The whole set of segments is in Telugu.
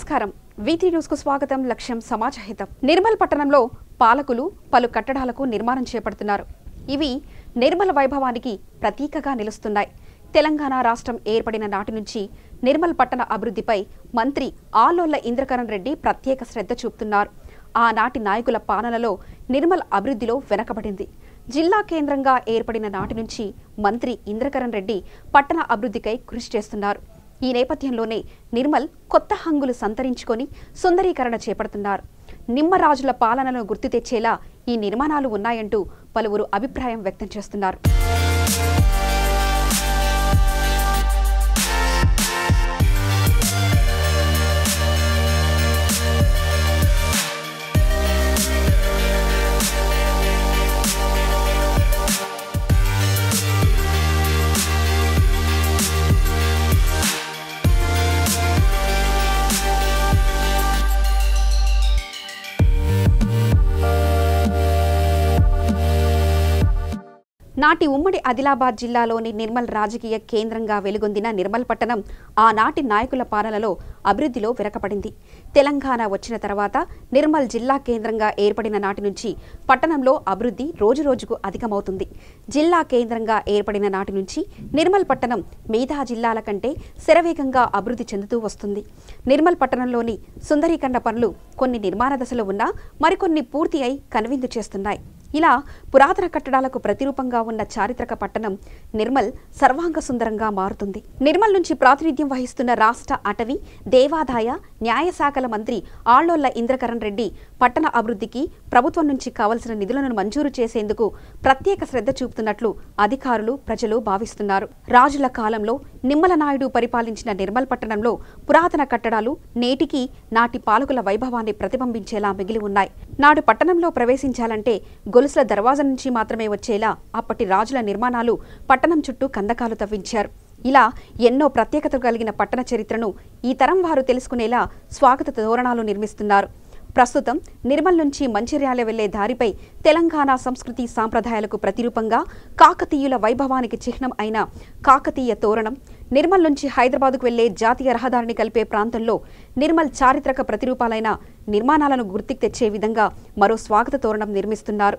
నమస్కారం వీటీ న్యూస్ కు స్వాగతం. లక్ష్యం సమాజహితం. నిర్మల్ పట్టణంలో పాలకులు పలు కట్టడాలకు నిర్మాణం చేపడుతున్నారు. ఇవి నిర్మల్ వైభవానికి ప్రతీకగా నిలుస్తున్నాయి. తెలంగాణ రాష్ట్రం ఏర్పడిన నాటి నుంచి నిర్మల్ పట్టణ అభివృద్ధిపై మంత్రి ఆళ్ల ఇంద్రకరణ్ రెడ్డి ప్రత్యేక శ్రద్ధ చూపుతున్నారు. ఆనాటి నాయకుల పాలనలో నిర్మల్ అభివృద్ధిలో వెనకబడింది. జిల్లా కేంద్రంగా ఏర్పడిన నాటి నుంచి మంత్రి ఇంద్రకరణ్ రెడ్డి పట్టణ అభివృద్ధికై కృషి చేస్తున్నారు. ఈ నేపథ్యంలోనే నిర్మల్ కొత్త హంగులు సంతరించుకొని సుందరీకరణ చేపడుతున్నారు. నిమ్మరాజుల పాలనను గుర్తు తెచ్చేలా ఈ నిర్మాణాలు ఉన్నాయంటూ పలువురు అభిప్రాయం వ్యక్తం చేస్తున్నారు. నాటి ఉమ్మడి ఆదిలాబాద్ జిల్లాలోని నిర్మల్ రాజకీయ కేంద్రంగా వెలుగొందిన నిర్మల్ పట్టణం ఆనాటి నాయకుల పాలనలో అభివృద్ధిలో వెనకబడింది. తెలంగాణ వచ్చిన తర్వాత నిర్మల్ జిల్లా కేంద్రంగా ఏర్పడిన నాటి నుంచి పట్టణంలో అభివృద్ధి రోజురోజుకు అధికమవుతుంది. జిల్లా కేంద్రంగా ఏర్పడిన నాటి నుంచి నిర్మల్ పట్టణం మిగతా జిల్లాల కంటే శరవేగంగా అభివృద్ధి చెందుతూ వస్తుంది. నిర్మల్ పట్టణంలోని సుందరీకరణ పనులు కొన్ని నిర్మాణ దశలో ఉన్నా మరికొన్ని పూర్తి అయి కనువిందు చేస్తున్నాయి. ఇలా పురాతన కట్టడాలకు ప్రతిరూపంగా ఉన్న చారిత్రక పట్టణం నిర్మల్ సర్వాంగ సుందరంగా మారుతుంది. నిర్మల్ నుంచి ప్రాతినిధ్యం వహిస్తున్న రాష్ట్ర అటవీ, దేవాదాయ, న్యాయ శాఖల మంత్రి ఆళ్ల ఇంద్రకరణ్ రెడ్డి పట్టణ అభివృద్ధికి ప్రభుత్వం నుంచి కావలసిన నిధులను మంజూరు చేసేందుకు ప్రత్యేక శ్రద్ధ చూపుతున్నట్లు అధికారులు, ప్రజలు భావిస్తున్నారు. రాజుల కాలంలో నిమ్మల నాయుడు పరిపాలించిన నిర్మల్ పట్టణంలో పురాతన కట్టడాలు నేటికి నాటి పాలకుల వైభవాన్ని ప్రతిబింబించేలా మిగిలి ఉన్నాయి. నాడు పట్టణంలో ప్రవేశించాలంటే గొలుసుల దర్వాజా నుంచి మాత్రమే వచ్చేలా అప్పటి రాజుల నిర్మాణాలు పట్టణం చుట్టూ కందకాలు తవ్వించారు. ఇలా ఎన్నో ప్రత్యేకతలు కలిగిన పట్టణ చరిత్రను ఈ తరం వారు తెలుసుకునేలా స్వాగత తోరణాలు నిర్మిస్తున్నారు. ప్రస్తుతం నిర్మల్ నుంచి మంచిర్యాల వెళ్లే దారిపై తెలంగాణ సంస్కృతి సాంప్రదాయాలకు ప్రతిరూపంగా కాకతీయుల వైభవానికి చిహ్నం అయిన కాకతీయ తోరణం, నిర్మల్ నుంచి హైదరాబాద్కు వెళ్లే జాతీయ రహదారిని కలిపే ప్రాంతంలో నిర్మల్ చారిత్రక ప్రతిరూపాలైన నిర్మాణాలను గుర్తుకు తెచ్చే విధంగా మరో స్వాగత తోరణం నిర్మిస్తున్నారు.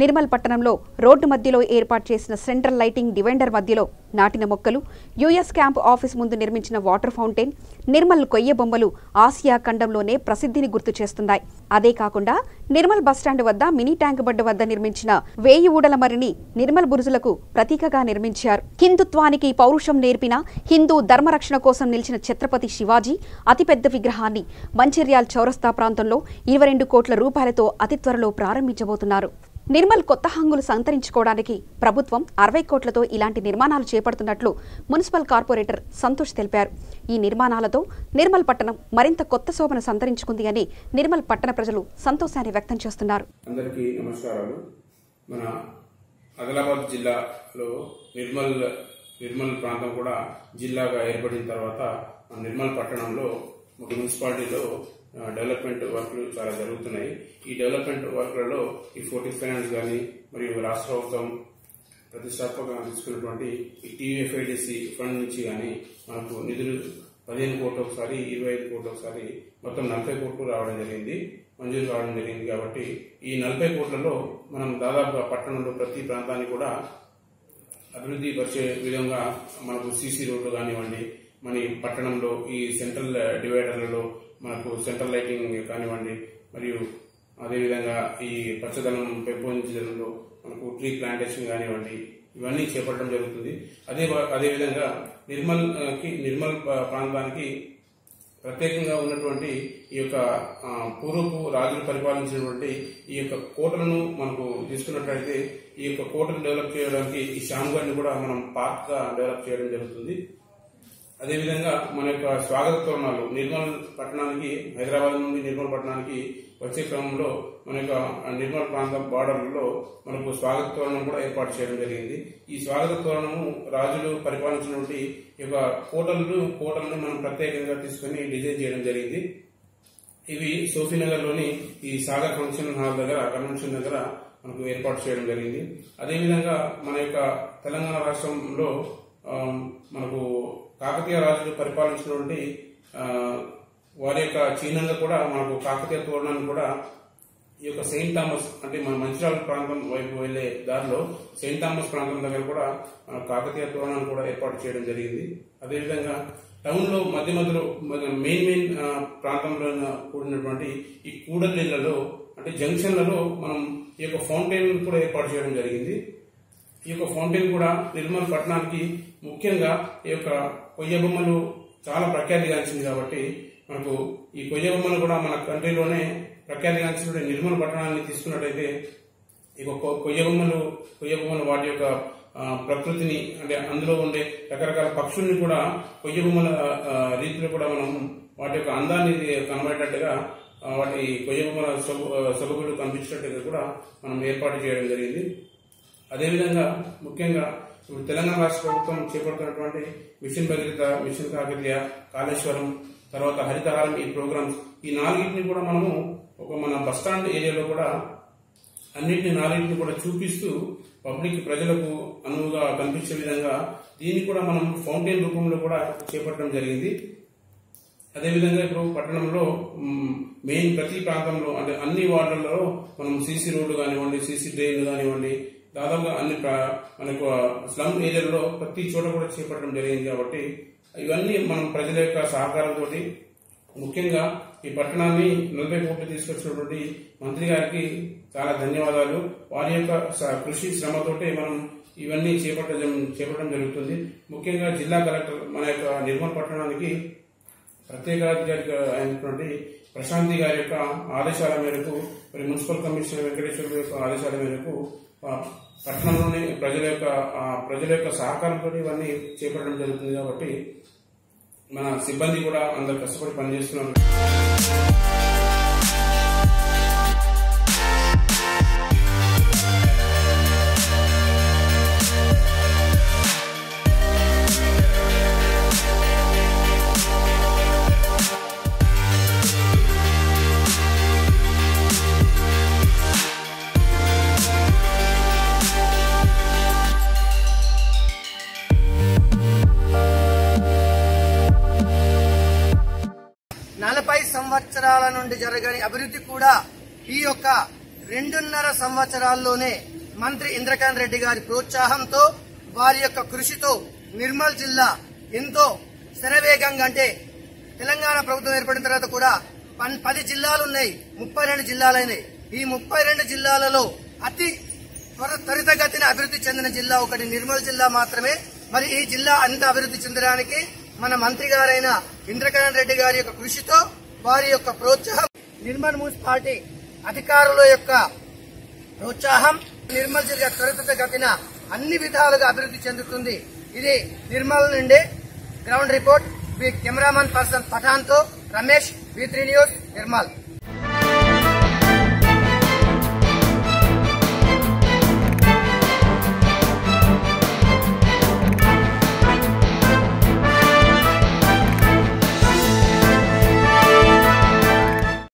నిర్మల్ పట్టణంలో రోడ్డు మధ్యలో ఏర్పాటు చేసిన సెంట్రల్ లైటింగ్ డివైడర్ మధ్యలో నాటిన మొక్కలు, యుఎస్ క్యాంప్ ఆఫీస్ ముందు నిర్మించిన వాటర్ ఫౌంటైన్, నిర్మల్ కొయ్య బొమ్మలు ఆసియా ఖండంలోనే ప్రసిద్ధిని గుర్తు చేస్తున్నాయి. అదే కాకుండా నిర్మల్ బస్టాండ్ వద్ద మినీ ట్యాంక్ బండ్ వద్ద నిర్మించిన 1000 ఊడల మరిని నిర్మల్ బురుజులకు ప్రతీకగా నిర్మించారు. హిందుత్వానికి పౌరుషం నేర్పిన, హిందూ ధర్మరక్షణ కోసం నిలిచిన ఛత్రపతి శివాజీ అతిపెద్ద విగ్రహాన్ని మంచిర్యాల్ చౌరస్తా ప్రాంతంలో 22 కోట్ల రూపాయలతో అతి త్వరలో ప్రారంభించబోతున్నారు. నిర్మల్ కొత్త హంగులు సంతరించుకోవడానికి ప్రభుత్వం 60 కోట్లతో ఇలాంటి నిర్మాణాలు చేపడుతున్నట్లు మున్సిపల్ కార్పొరేటర్ సంతోష్ తెలిపారు. ఈ నిర్మాణాలతో నిర్మల్ పట్టణం మరింత కొత్త శోభను సంతరించుకుంది అని నిర్మల్ పట్టణ ప్రజలు సంతోషాన్ని వ్యక్తం చేస్తున్నారు. అందరికీ నమస్కారాలు. మన ఆదిలాబాద్ జిల్లాలో నిర్మల్ ప్రాంతం కూడా జిల్లాగా ఏర్పడిన తర్వాత నిర్మల్ పట్టణంలో మున్సిపాలిటీలో డెవలప్మెంట్ వర్క్లు చాలా జరుగుతున్నాయి. ఈ డెవలప్మెంట్ వర్క్లలో ఈ ఫోర్టిస్ ఫైనాన్స్ కానీ మరియు రాష్ట్ర ప్రభుత్వం ప్రతిష్టాత్మకంగా తీసుకున్నటువంటి ఈ టీఎఫ్ఐడిసి ఫండ్ నుంచి కానీ మనకు నిధులు 15 కోట్లు ఒకసారి, 25 కోట్లు ఒకసారి, మొత్తం 40 కోట్లు రావడం జరిగింది, మంజూరు కావడం జరిగింది. కాబట్టి ఈ 40 కోట్లలో మనం దాదాపుగా పట్టణంలో ప్రతి ప్రాంతాన్ని కూడా అభివృద్ధి పరిచే విధంగా మనకు సీసీ రోడ్లు కానివ్వండి, మన పట్టణంలో ఈ సెంట్రల్ డివైడర్లలో మనకు సెంట్రల్ లైటింగ్ కానివ్వండి, మరియు అదేవిధంగా ఈ పచ్చదనం పెంపొందించడంలో మనకు ట్రీ ప్లాంటేషన్ కానివ్వండి, ఇవన్నీ చేపట్టడం జరుగుతుంది. అదేవిధంగా నిర్మల్ ప్రాంతానికి ప్రత్యేకంగా ఉన్నటువంటి ఈ యొక్క పూర్వపు రాజులు పరిపాలించినటువంటి ఈ యొక్క కోటలను మనకు తీసుకున్నట్లయితే ఈ యొక్క కోటను డెవలప్ చేయడానికి ఈ శ్యామ్ గారిని కూడా మనం పార్క్ గా డెవలప్ చేయడం జరుగుతుంది. అదేవిధంగా మన యొక్క స్వాగత తోరణాలు నిర్మల్ పట్టణానికి, హైదరాబాద్ నుండి నిర్మల్ పట్టణానికి వచ్చే క్రమంలో మన యొక్క నిర్మల్ ప్రాంతం బార్డర్లలో మనకు స్వాగత తోరణం కూడా ఏర్పాటు చేయడం జరిగింది. ఈ స్వాగత తోరణము రాజులు పరిపాలించినటువంటి ఈ యొక్క కోటలను మనం ప్రత్యేకంగా తీసుకుని డిజైన్ చేయడం జరిగింది. ఇవి సోఫీనగర్ లోని ఈ సాగర్ ఫంక్షన్ హాల్ దగ్గర, కన్వెన్షన్ దగ్గర మనకు ఏర్పాటు చేయడం జరిగింది. అదేవిధంగా మన యొక్క తెలంగాణ రాష్ట్రంలో మనకు కాకతీయ రాజులు పరిపాలించినటువంటి వారి యొక్క చిహ్నంగా కూడా మనకు కాకతీయ తోరణాన్ని కూడా ఈ యొక్క సెయింట్ థామస్, అంటే మన మంచిర్యాల ప్రాంతం వైపు వెళ్లే దారిలో సెయింట్ థామస్ ప్రాంతం దగ్గర కూడా మన కాకతీయ తోరణాన్ని కూడా ఏర్పాటు చేయడం జరిగింది. అదేవిధంగా టౌన్ లో మధ్యలో మెయిన్ ప్రాంతంలో కూడినటువంటి ఈ కూడలిళ్లలో, అంటే జంక్షన్లలో మనం ఈ యొక్క ఫౌంటైన్ కూడా ఏర్పాటు చేయడం జరిగింది. ఈ యొక్క ఫౌంటైన్ కూడా నిర్మల్ పట్టణానికి ముఖ్యంగా ఈ యొక్క కొయ్య బొమ్మలు చాలా ప్రఖ్యాతిగాంచింది కాబట్టి మనకు ఈ కొయ్య బొమ్మలు కూడా మన కంట్రీలోనే ప్రఖ్యాతిగాంచిన నిర్మల్ పట్టణాన్ని తీసుకున్నట్టయితే ఈ కొయ్య బొమ్మలు వాటి యొక్క ప్రకృతిని, అంటే అందులో ఉండే రకరకాల పక్షుల్ని కూడా కొయ్య బొమ్మల రీతిలో కూడా మనం వాటి యొక్క అందాన్ని కనబడేటట్టుగా, వాటి కొయ్య బొమ్మల సొబగులు కనిపించేటట్టుగా కూడా మనం ఏర్పాటు చేయడం జరిగింది. అదేవిధంగా ముఖ్యంగా ఇప్పుడు తెలంగాణ రాష్ట్ర ప్రభుత్వం చేపడుతున్నటువంటి మిషన్ భగీరథ, మిషన్ కాకతీయ, కాళేశ్వరం, తర్వాత హరితహారం, ఈ ప్రోగ్రామ్స్, ఈ నాలుగింటిని కూడా మనము మన బస్టాండ్ ఏరియాలో కూడా నాలుగింటిని కూడా చూపిస్తూ పబ్లిక్, ప్రజలకు అనువుగా కనిపించే విధంగా దీన్ని కూడా మనం ఫౌంటైన్ రూపంలో కూడా చేపట్టడం జరిగింది. అదేవిధంగా ఇప్పుడు పట్టణంలో మెయిన్ ప్రతి ప్రాంతంలో, అంటే అన్ని వార్డులలో మనం సీసీ రోడ్లు కానివ్వండి, సీసీ డ్రైన్లు కానివ్వండి, దాదాపుగా అన్ని మనకు స్లమ్ ఏరియాలో ప్రతి చోట కూడా చేపట్టడం జరిగింది. కాబట్టి ఇవన్నీ మనం ప్రజల యొక్క సహకారంతో, ముఖ్యంగా ఈ పట్టణాన్ని 40 కోట్లు తీసుకొచ్చినటువంటి మంత్రి గారికి చాలా ధన్యవాదాలు. వారి యొక్క కృషి, శ్రమతోటే మనం ఇవన్నీ చేపట్టడం జరుగుతుంది. ముఖ్యంగా జిల్లా కలెక్టర్ మన యొక్క నిర్మల్ పట్టణానికి ప్రత్యేకాధికారి అయినటువంటి ప్రశాంతి గారి యొక్క ఆదేశాల మేరకు, మరి మున్సిపల్ కమిషనర్ వెంకటేశ్వర యొక్క ఆదేశాల మేరకు పట్టణంలోని ప్రజల యొక్క సహకారంతో ఇవన్నీ చేపట్టడం జరుగుతుంది. కాబట్టి మన సిబ్బంది కూడా అందరు కష్టపడి పనిచేస్తున్నారు. సంవత్సరాల నుండి జరగని అభివృద్ధి కూడా ఈ యొక్క 2.5 సంవత్సరాల్లోనే మంత్రి ఇంద్రకరణ్ రెడ్డి గారి ప్రోత్సాహంతో, వారి యొక్క కృషితో నిర్మల్ జిల్లా ఎంతో శరవేగంగా, అంటే తెలంగాణ ప్రభుత్వం ఏర్పడిన తర్వాత కూడా 10 జిల్లాలు ఉన్నాయి, 32 జిల్లాలైనాయి. ఈ 32 జిల్లాలలో అతి త్వరితగతిన అభివృద్ధి చెందిన జిల్లా ఒకటి నిర్మల్ జిల్లా మాత్రమే. మరి ఈ జిల్లా అంత అభివృద్ధి చెందడానికి మన మంత్రి గారైన ఇంద్రకరణ్ రెడ్డి గారి యొక్క కృషితో, వారి యొక్క ప్రోత్సాహం, నిర్మల్ మున్సిపాలిటీ అధికారుల యొక్క ప్రోత్సాహం నిర్మల్ జిల్లా త్వరితగతిన అన్ని విధాలుగా అభివృద్ధి చెందుతుంది. ఇది నిర్మల్ నుండి ground report cameraman person Pathan తో రమేష్, V3 న్యూస్, నిర్మల్.